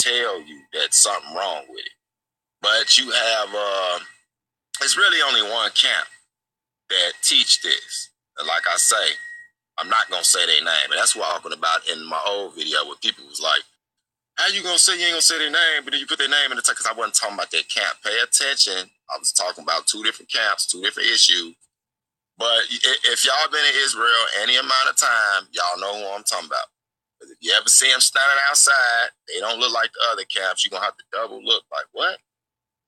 tell you that something wrong with it. But you have, it's really only one camp that teach this. And like I say, I'm not going to say their name. And that's what I'm talking about in my old video where people was like, how you going to say you ain't going to say their name, but then you put their name in the title? Because I wasn't talking about that camp. Pay attention. I was talking about two different camps, two different issues. But if y'all been in Israel any amount of time, y'all know who I'm talking about. Because if you ever see them standing outside, they don't look like the other camps. You're going to have to double look like, what?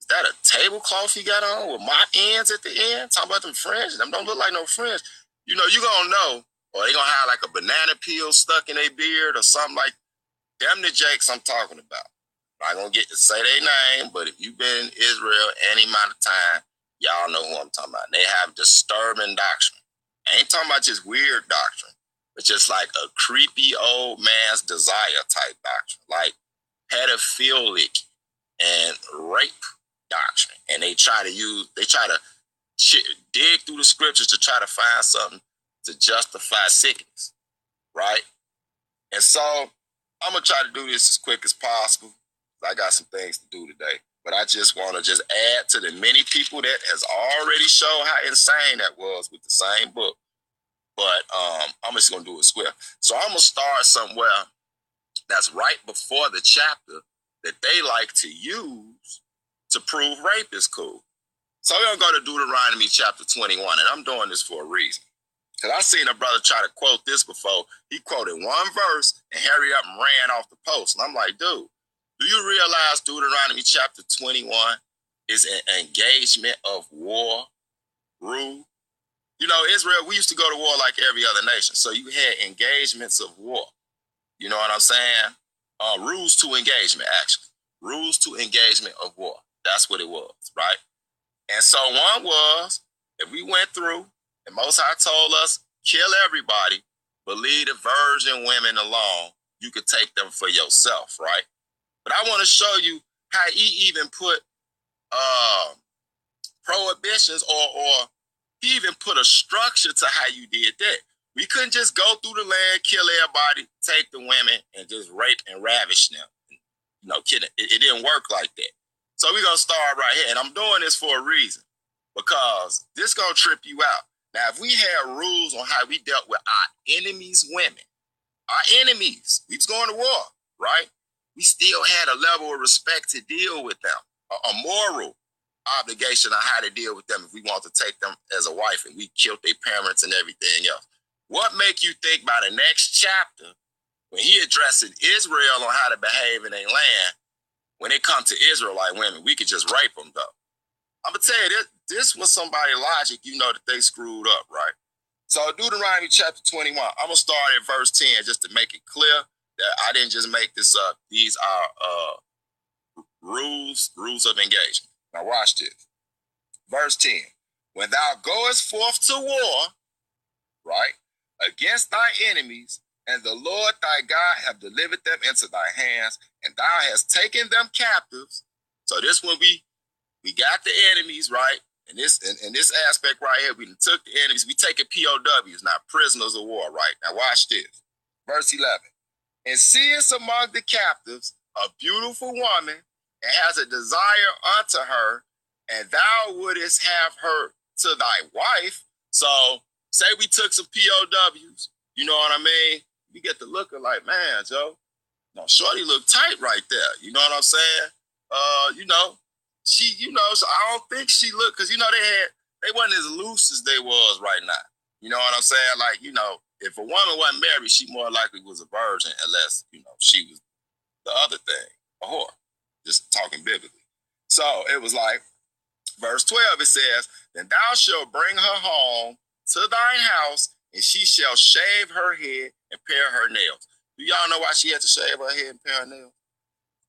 Is that a tablecloth you got on with mop ends at the end? Talking about them fringe. Them don't look like no fringe. You know, you going to know. Or they going to have like a banana peel stuck in their beard or something like them the jakes I'm talking about. I'm not going to get to say their name, but if you've been in Israel any amount of time, y'all know who I'm talking about. They have disturbing doctrine. I ain't talking about just weird doctrine, but just like a creepy old man's desire type doctrine, like pedophilic and rape doctrine. And they try to dig through the scriptures to try to find something to justify sickness, right? And so I'm going to try to do this as quick as possible. I got some things to do today. But I just want to just add to the many people that has already showed how insane that was with the same book. But I'm just going to do it square. So I'm going to start somewhere that's right before the chapter that they like to use to prove rape is cool. So we're going to go to Deuteronomy chapter 21, and I'm doing this for a reason. Because I seen a brother try to quote this before. He quoted one verse and hurried up and ran off the post. And I'm like, dude, do you realize Deuteronomy chapter 21 is an engagement of war rule? You know, Israel, we used to go to war like every other nation. So you had engagements of war. You know what I'm saying? Rules to engagement, actually. Rules to engagement of war. That's what it was, right? And so one was, if we went through, and Most High told us, kill everybody, but leave the virgin women alone. You could take them for yourself, right? But I want to show you how he even put prohibitions or he even put a structure to how you did that. We couldn't just go through the land, kill everybody, take the women, and just rape and ravish them. You know, kidding. It didn't work like that. So we're going to start right here. And I'm doing this for a reason. Because this going to trip you out. Now, if we had rules on how we dealt with our enemies' women, our enemies, we was going to war, right? We still had a level of respect to deal with them, a moral obligation on how to deal with them if we want to take them as a wife and we killed their parents and everything else. What make you think by the next chapter, when he addressing Israel on how to behave in their land, when it comes to Israelite women, we could just rape them, though? I'm going to tell you, this was somebody logic, you know, that they screwed up, right? So Deuteronomy chapter 21, I'm going to start at verse 10 just to make it clear that I didn't just make this up. These are rules of engagement. Now watch this. Verse 10, when thou goest forth to war, right, against thy enemies, and the Lord thy God have delivered them into thy hands, and thou hast taken them captives. So this when we got the enemies, right? In this aspect right here, we took the enemies. We taking POWs, not prisoners of war, right? Now watch this. Verse 11. And seest among the captives a beautiful woman, and has a desire unto her, and thou wouldest have her to thy wife. So say we took some POWs, you know what I mean? We get the looking like, man, Joe, no, shorty look tight right there. You know what I'm saying? You know, she, you know, so I don't think she looked, because, you know, they wasn't as loose as they was right now. You know what I'm saying? Like, you know, if a woman wasn't married, she more likely was a virgin, unless, you know, she was the other thing, a whore, just talking biblically. So it was like, verse 12, it says, then thou shalt bring her home to thine house, and she shall shave her head and pare her nails. Do y'all know why she had to shave her head and pare her nails?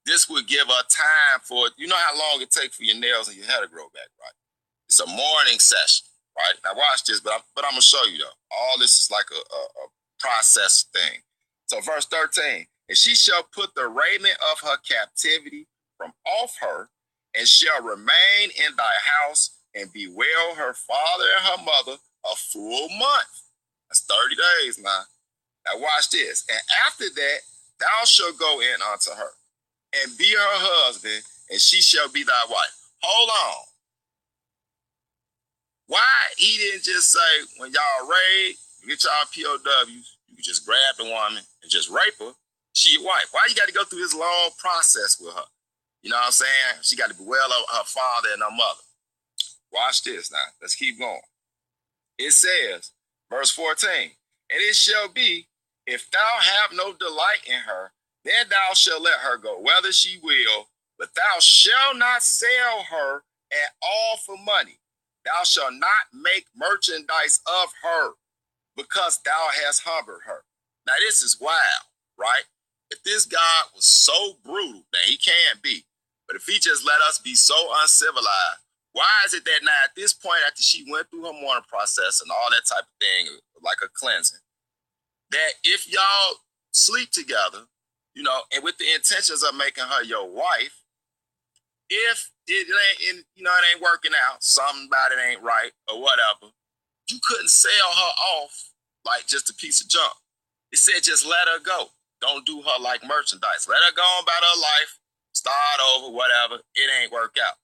This would give her time for, you know how long it takes for your nails and your hair to grow back, right? It's a morning session, right? Now watch this, but I'm going to show you though. All this is like a process thing. So verse 13, and she shall put the raiment of her captivity from off her, and shall remain in thy house, and bewail her father and her mother a full month. That's 30 days now. Now watch this. And after that, thou shalt go in unto her. and be her husband, and she shall be thy wife. Hold on. Why he didn't just say, when y'all raid, get y'all POWs, you can just grab the woman and just rape her, she your wife. Why you got to go through this long process with her? You know what I'm saying? She got to be well of her father and her mother. Watch this now. Let's keep going. It says, verse 14, and it shall be, if thou have no delight in her, then thou shalt let her go, whether she will, but thou shalt not sell her at all for money. Thou shalt not make merchandise of her, because thou hast humbled her. Now this is wild, right? If this God was so brutal, that he can be, but if he just let us be so uncivilized, why is it that now at this point, after she went through her mourning process and all that type of thing, like a cleansing, that if y'all sleep together, you know, and with the intentions of making her your wife, if it ain't, you know, it ain't working out, something about it ain't right or whatever, you couldn't sell her off like just a piece of junk. It said just let her go. Don't do her like merchandise. Let her go on about her life, start over, whatever. It ain't work out.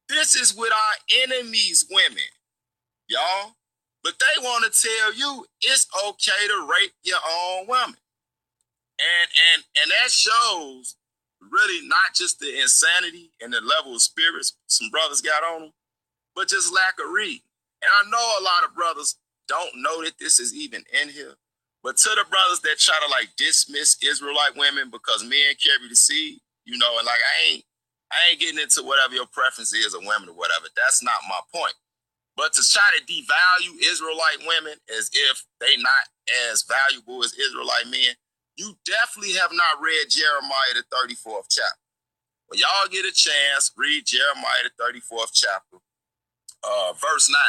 This is with our enemies' women, y'all. But they want to tell you it's okay to rape your own woman. And that shows really not just the insanity and the level of spirits some brothers got on them, but just lack of reading. And I know a lot of brothers don't know that this is even in here. But to the brothers that try to like dismiss Israelite women because men carry the seed, you know, and like I ain't getting into whatever your preference is of women or whatever. That's not my point. But to try to devalue Israelite women as if they not as valuable as Israelite men, you definitely have not read Jeremiah the 34th chapter. When y'all get a chance, read Jeremiah the 34th chapter, verse 9.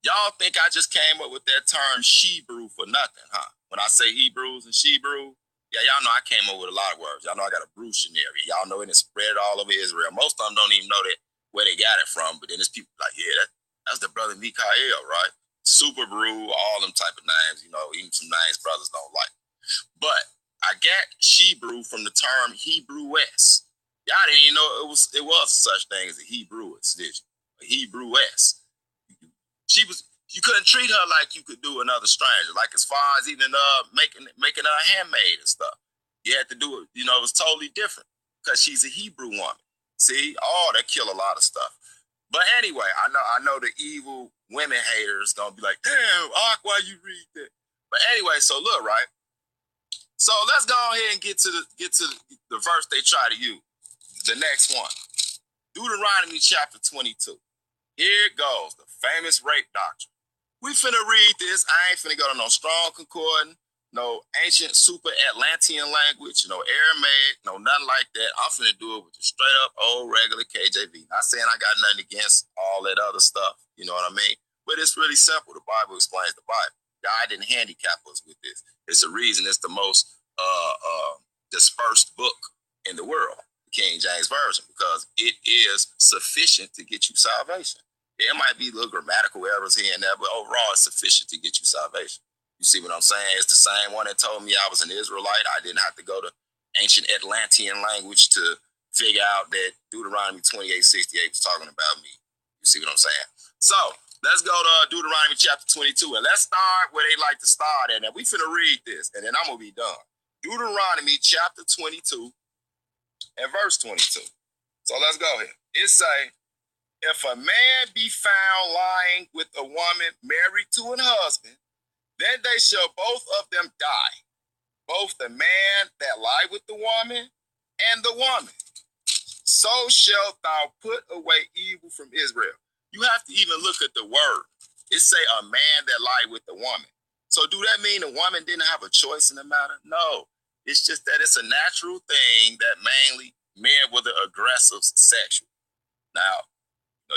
Y'all think I just came up with that term Shebrew for nothing, huh? When I say Hebrews and Shebrew, yeah, y'all know I came up with a lot of words. Y'all know I got a brutionary. Y'all know it is spread all over Israel. Most of them don't even know that where they got it from, but then there's people like, yeah, that's the brother Mikael, right? Super Brew, all them type of names, you know, even some names brothers don't like. But I got Shebrew from the term Hebrewess. Y'all didn't even know it was such thing as a Hebrewess, did you? A Hebrewess. You couldn't treat her like you could do another stranger, like as far as even making her handmaid and stuff. You had to do it, you know, it was totally different because she's a Hebrew woman. See, that kill a lot of stuff. But anyway, I know the evil women haters gonna be like, damn, Ark, why you read that? But anyway, so look, right? So let's go ahead and get to the verse they try to use. The next one. Deuteronomy chapter 22. Here it goes, the famous rape doctrine. We finna read this. I ain't finna go to no strong concordance, no ancient super Atlantean language, no Aramaic, no nothing like that. I'm finna do it with the straight up old regular KJV. Not saying I got nothing against all that other stuff, you know what I mean? But it's really simple. The Bible explains the Bible. God didn't handicap us with this. It's the reason it's the most dispersed book in the world, the King James Version, because it is sufficient to get you salvation. There might be little grammatical errors here and there, but overall, it's sufficient to get you salvation. You see what I'm saying? It's the same one that told me I was an Israelite. I didn't have to go to ancient Atlantean language to figure out that Deuteronomy 28:68 was talking about me. You see what I'm saying? So let's go to Deuteronomy chapter 22, and let's start where they like to start at. And we finna read this, and then I'm gonna be done. Deuteronomy chapter 22 and verse 22. So let's go here. It say, if a man be found lying with a woman married to an husband, then they shall both of them die, both the man that lie with the woman and the woman. So shalt thou put away evil from Israel. You have to even look at the word. It say a man that lie with the woman. So do that mean the woman didn't have a choice in the matter? No. It's just that it's a natural thing that mainly men were the aggressive sexual. Now,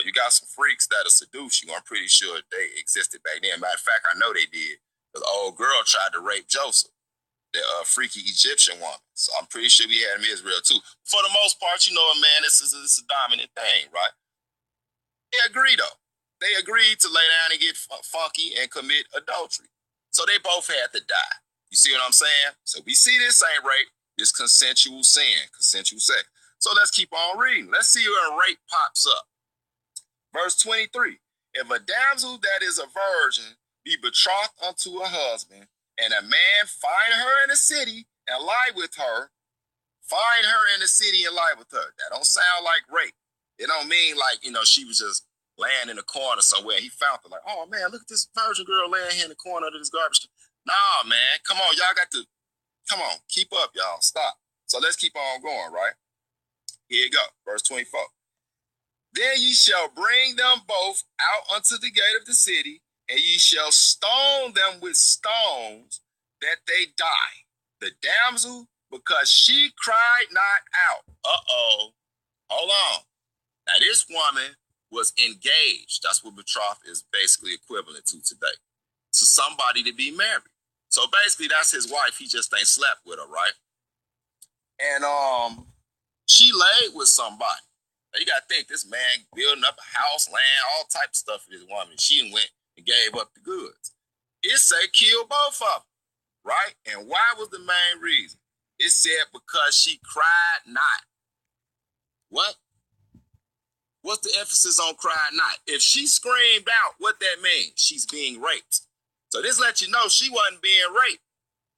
you got some freaks that'll seduce you. I'm pretty sure they existed back then. Matter of fact, I know they did. The old girl tried to rape Joseph, the freaky Egyptian woman. So I'm pretty sure we had him in Israel too. For the most part, man, this is a dominant thing, right? They agree though. They agreed to lay down and get funky and commit adultery. So they both had to die. You see what I'm saying? So we see this ain't rape. It's consensual sin, consensual sex. So let's keep on reading. Let's see where rape pops up. Verse 23. If a damsel that is a virgin be betrothed unto a husband, and a man find her in the city and lie with her, find her in the city and lie with her. That don't sound like rape. It don't mean like, she was just laying in the corner somewhere. He found her like, oh man, look at this virgin girl laying here in the corner of this garbage. Nah, man, come on, y'all got to, come on, keep up, y'all, stop. So let's keep on going, right? Here you go, verse 24. Then ye shall bring them both out unto the gate of the city, and ye shall stone them with stones, that they die. The damsel, because she cried not out. Hold on. Now this woman was engaged. That's what betrothed is basically equivalent to today. To somebody to be married. So basically that's his wife. He just ain't slept with her, right? And she laid with somebody. Now you gotta think, this man building up a house, land, all type of stuff for this woman. She went and gave up the goods. It say kill both of them, right? And why was the main reason? It said because she cried not. What? What's the emphasis on cried not? If she screamed out, what that means? She's being raped. So this lets you know she wasn't being raped.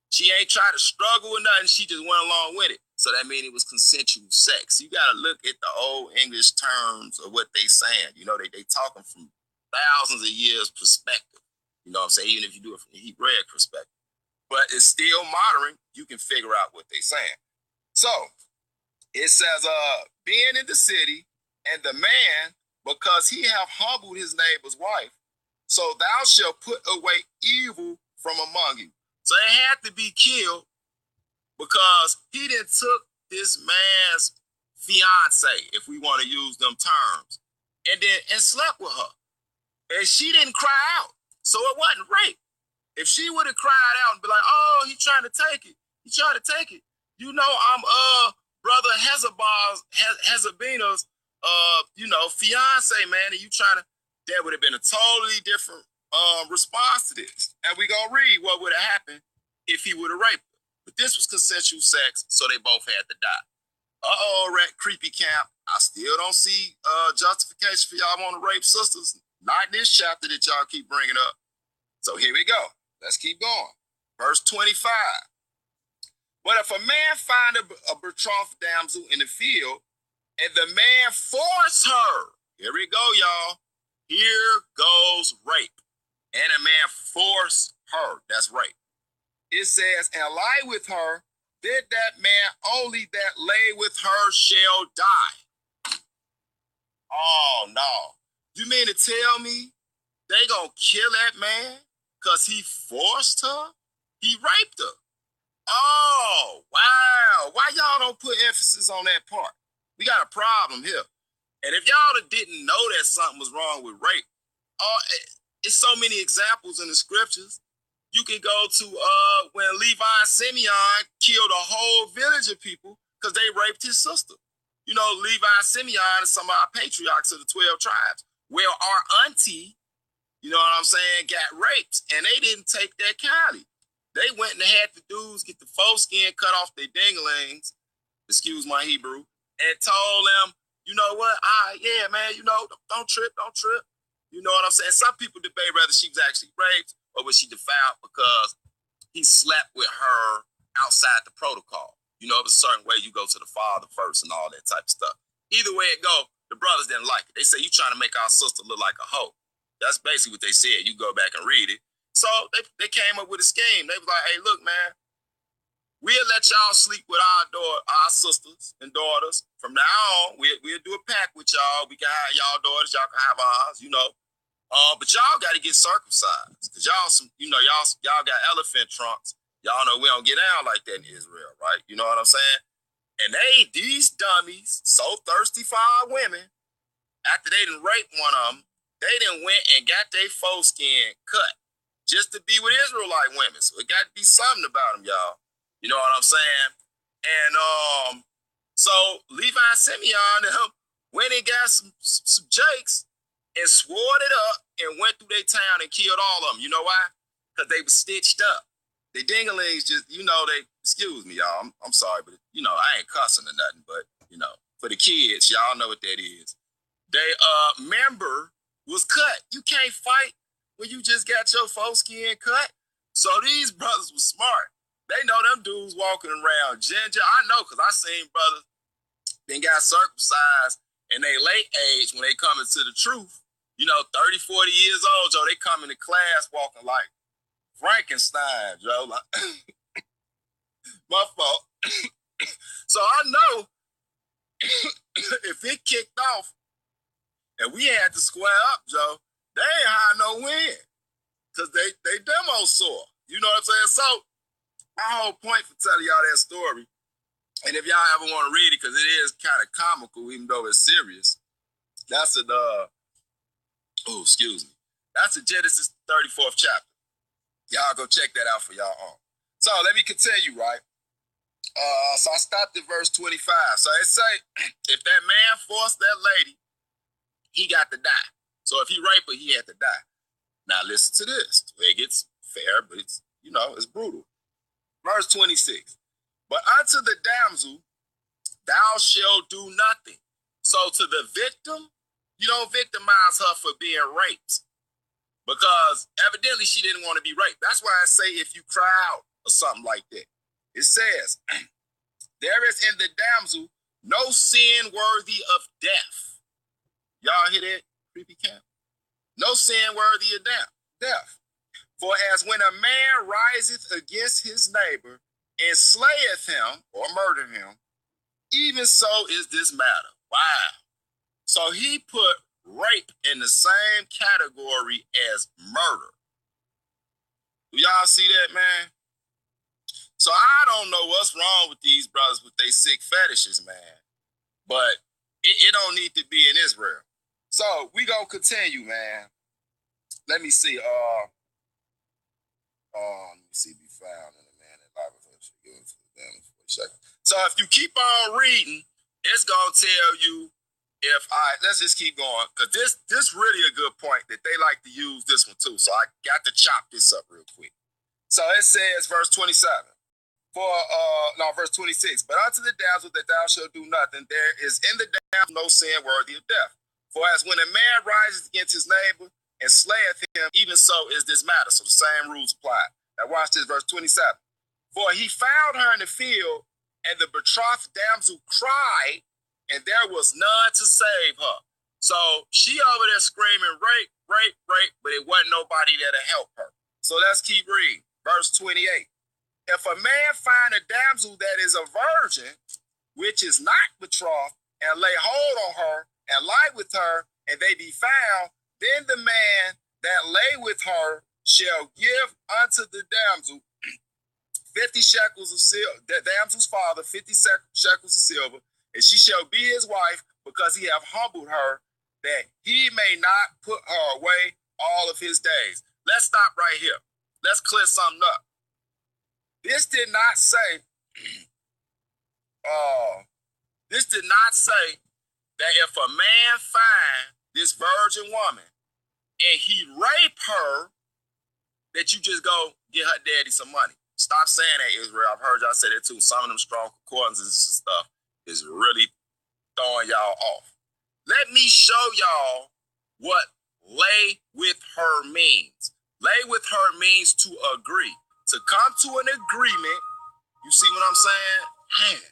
She ain't trying to struggle with nothing. She just went along with it. So that means it was consensual sex. You got to look at the old English terms of what they saying. They talking from thousands of years perspective. You know what I'm saying? Even if you do it from the Hebraic perspective. But it's still modern. You can figure out what they saying. So it says, being in the city, and the man, because he have humbled his neighbor's wife, so thou shalt put away evil from among you. So it had to be killed because he done took this man's fiance, if we want to use them terms, and slept with her. And she didn't cry out. So it wasn't rape. If she would have cried out and be like, oh, he trying to take it. He trying to take it. I'm brother Hezabina's fiance, man, and you trying to, that would have been a totally different response to this. And we gonna read what would have happened if he would have raped her. But this was consensual sex, so they both had to die. Rat creepy camp. I still don't see justification for y'all want to rape sisters. Not in this chapter that y'all keep bringing up. So here we go. Let's keep going. Verse 25. But if a man find a betrothed damsel in the field, and the man force her, here we go, y'all. Here goes rape. And a man force her. That's rape. It says, and lie with her, then that man only that lay with her shall die. Oh, no. You mean to tell me they gonna kill that man because he forced her? He raped her. Oh, wow. Why y'all don't put emphasis on that part? We got a problem here. And if y'all didn't know that something was wrong with rape, it's so many examples in the scriptures. You can go to when Levi and Simeon killed a whole village of people because they raped his sister. Levi and Simeon and some of our patriarchs of the 12 tribes. Well, our auntie, you know what I'm saying, got raped, and they didn't take that kindly. They went and had the dudes get the foreskin cut off their dinglings, excuse my Hebrew, and told them, you know what, yeah, man, don't trip. You know what I'm saying? Some people debate whether she was actually raped or was she defiled because he slept with her outside the protocol. It was a certain way you go to the father first and all that type of stuff. Either way it go, the brothers didn't like it. They say, you trying to make our sister look like a hoe. That's basically what they said. You go back and read it. So they came up with a scheme. They was like, hey, look, man, we'll let y'all sleep with our sisters and daughters. From now on, we'll do a pact with y'all. We can have y'all daughters, y'all can have ours, but y'all got to get circumcised. Because y'all got elephant trunks. Y'all know we don't get down like that in Israel, right? You know what I'm saying? And these dummies, so thirsty for our women, after they done raped one of them, they done went and got their foreskin cut just to be with Israelite women. So it got to be something about them, y'all. You know what I'm saying? And so Levi and Simeon went and got some jakes and swore it up and went through their town and killed all of them. You know why? Because they were stitched up. They dinglings just, Excuse me, y'all. I'm sorry, but you know, I ain't cussing or nothing, but you know, for the kids, y'all know what that is. They member was cut. You can't fight when you just got your foreskin cut. So these brothers was smart. They know them dudes walking around ginger. I know because I seen brothers then got circumcised in their late age when they come into the truth. You know, 30, 40 years old, Joe, they come into class walking like Frankenstein, Joe. Like, my fault. So I know if it kicked off and we had to square up, Joe, they ain't high no win. Because they demo sore. You know what I'm saying? So my whole point for telling y'all that story, and if y'all ever want to read it, because it is kind of comical, even though it's serious, that's a that's a Genesis 34th chapter. Y'all go check that out for y'all own. So let me continue, right? So I stopped at verse 25. So it say, if that man forced that lady, he got to die. So if he raped her, he had to die. Now listen to this. It gets fair, but it's, you know, it's brutal. Verse 26. But unto the damsel, thou shalt do nothing. So to the victim, you don't victimize her for being raped. Because evidently she didn't want to be raped. That's why I say if you cry out or something like that. It says, there is in the damsel no sin worthy of death. Y'all hear that, creepy cat? No sin worthy of death. For as when a man riseth against his neighbor and slayeth him or murder him, even so is this matter. Wow. So he put rape in the same category as murder. Do y'all see that, man? So I don't know what's wrong with these brothers with their sick fetishes, man. But it don't need to be in Israel. So we gonna continue, man. Let me see. Let me see. Be found in the man that life So if you keep on reading, it's gonna tell you if let's just keep going, because this really a good point that they like to use this one too. So I got to chop this up real quick. So it says, verse 27. Verse 26. But unto the damsel that thou shalt do nothing, there is in the damsel no sin worthy of death. For as when a man rises against his neighbor and slayeth him, even so is this matter. So the same rules apply. Now watch this, verse 27. For he found her in the field, and the betrothed damsel cried, and there was none to save her. So she over there screaming, rape, rape, rape, but it wasn't nobody there to help her. So let's keep reading. Verse 28. If a man find a damsel that is a virgin, which is not betrothed, and lay hold on her, and lie with her, and they be found, then the man that lay with her shall give unto the damsel 50 shekels of silver, the damsel's father 50 shekels of silver, and she shall be his wife, because he have humbled her, that he may not put her away all of his days. Let's stop right here. Let's clear something up. This did not say, that if a man find this virgin woman and he rape her, that you just go get her daddy some money. Stop saying that, Israel. I've heard y'all say that too. Some of them strong concordance and stuff is really throwing y'all off. Let me show y'all what lay with her means. Lay with her means to agree. To come to an agreement, you see what I'm saying?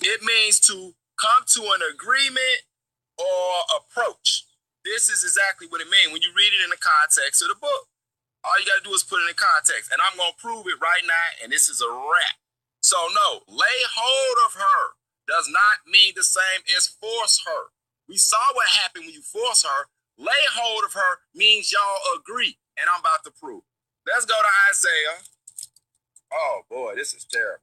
It means to come to an agreement or approach. This is exactly what it means when you read it in the context of the book. All you got to do is put it in context. And I'm going to prove it right now, and this is a wrap. So no, lay hold of her does not mean the same as force her. We saw what happened when you force her. Lay hold of her means y'all agree, and I'm about to prove. Let's go to Isaiah. Oh, boy, this is terrible.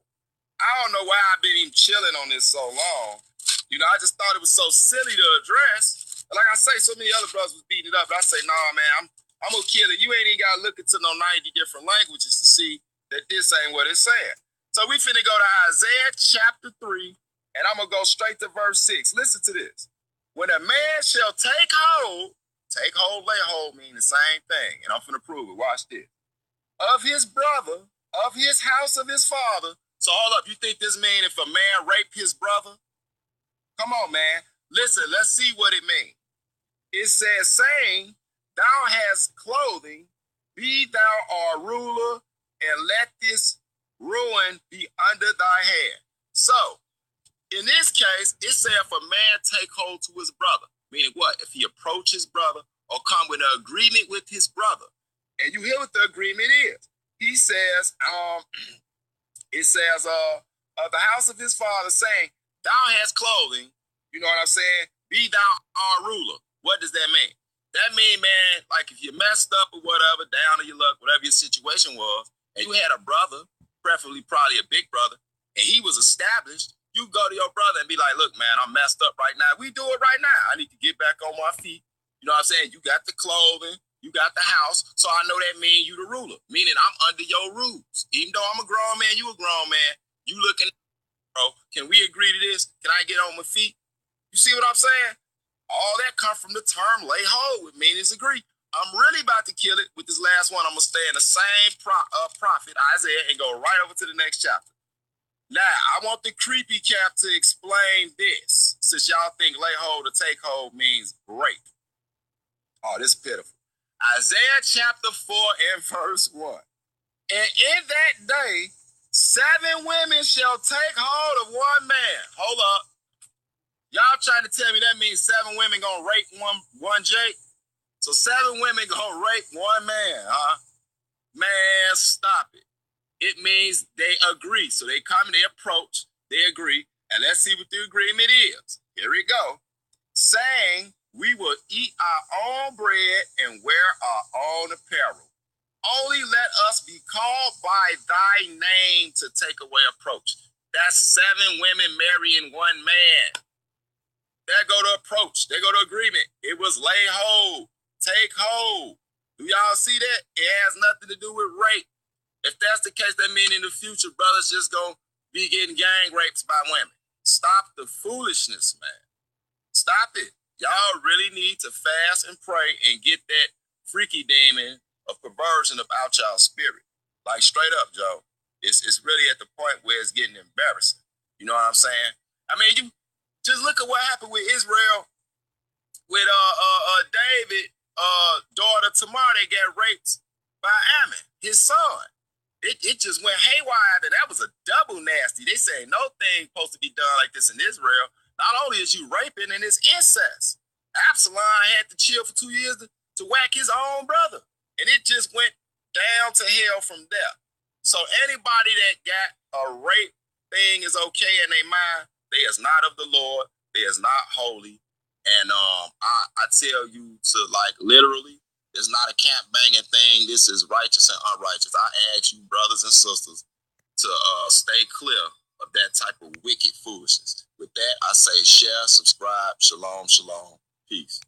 I don't know why I've been even chilling on this so long. You know, I just thought it was so silly to address. Like I say, so many other brothers was beating it up. But I say, nah, man, I'm going to kill it. You ain't even got to look into no 90 different languages to see that this ain't what it's saying. So we finna go to Isaiah chapter 3, and I'm going to go straight to verse 6. Listen to this. When a man shall take hold, lay hold mean the same thing. And I'm finna prove it. Watch this. Of his brother, of his house of his father. So hold up, you think this mean if a man raped his brother? Come on, man. Listen, let's see what it means. It says, saying, thou hast clothing, be thou our ruler, and let this ruin be under thy hand. So, in this case, it said if a man take hold to his brother, meaning what? If he approach his brother or come with an agreement with his brother, and you hear what the agreement is. He says, it says, the house of his father saying, thou hast clothing, you know what I'm saying? Be thou our ruler. What does that mean? That mean, man, like if you messed up or whatever, down on your luck, whatever your situation was, and you had a brother, preferably probably a big brother, and he was established, you go to your brother and be like, look, man, I'm messed up right now. We do it right now. I need to get back on my feet. You know what I'm saying? You got the clothing, you got the house, so I know that means you the ruler, meaning I'm under your rules. Even though I'm a grown man, you a grown man, you looking, bro, can we agree to this? Can I get on my feet? You see what I'm saying? All that come from the term lay hold, with meanings agree. I'm really about to kill it with this last one. I'm going to stay in the same prophet, Isaiah, and go right over to the next chapter. Now, I want the creepy cap to explain this, since y'all think lay hold or take hold means break. Oh, this is pitiful. Isaiah chapter 4 and verse 1. And in that day, 7 women shall take hold of one man. Hold up. Y'all trying to tell me that means 7 women gonna rape one Jake? So 7 women gonna rape one man, huh? Man, stop it. It means they agree. So they come and they approach, they agree, and let's see what the agreement is. Here we go. Saying, we will eat our own bread and wear our own apparel. Only let us be called by thy name to take away approach. That's 7 women marrying one man. There go the approach. There go the agreement. It was lay hold, take hold. Do y'all see that? It has nothing to do with rape. If that's the case, that means in the future, brothers just gonna be getting gang rapes by women. Stop the foolishness, man. Stop it. Y'all really need to fast and pray and get that freaky demon of perversion about y'all spirit. Like straight up, Joe. It's really at the point where it's getting embarrassing. You know what I'm saying? I mean, you just look at what happened with Israel, with David, daughter Tamar, they got raped by Ammon, his son. It just went haywire. That was a double nasty. They say no thing supposed to be done like this in Israel. Not only is you raping, and it's incest. Absalom had to chill for 2 years to whack his own brother. And it just went down to hell from there. So anybody that got a rape thing is okay in their mind, they is not of the Lord. They is not holy. And I tell you to, like, literally, it's not a camp banging thing. This is righteous and unrighteous. I ask you, brothers and sisters, to stay clear of that type of wicked foolishness. With that, I say share, subscribe, shalom, shalom, peace.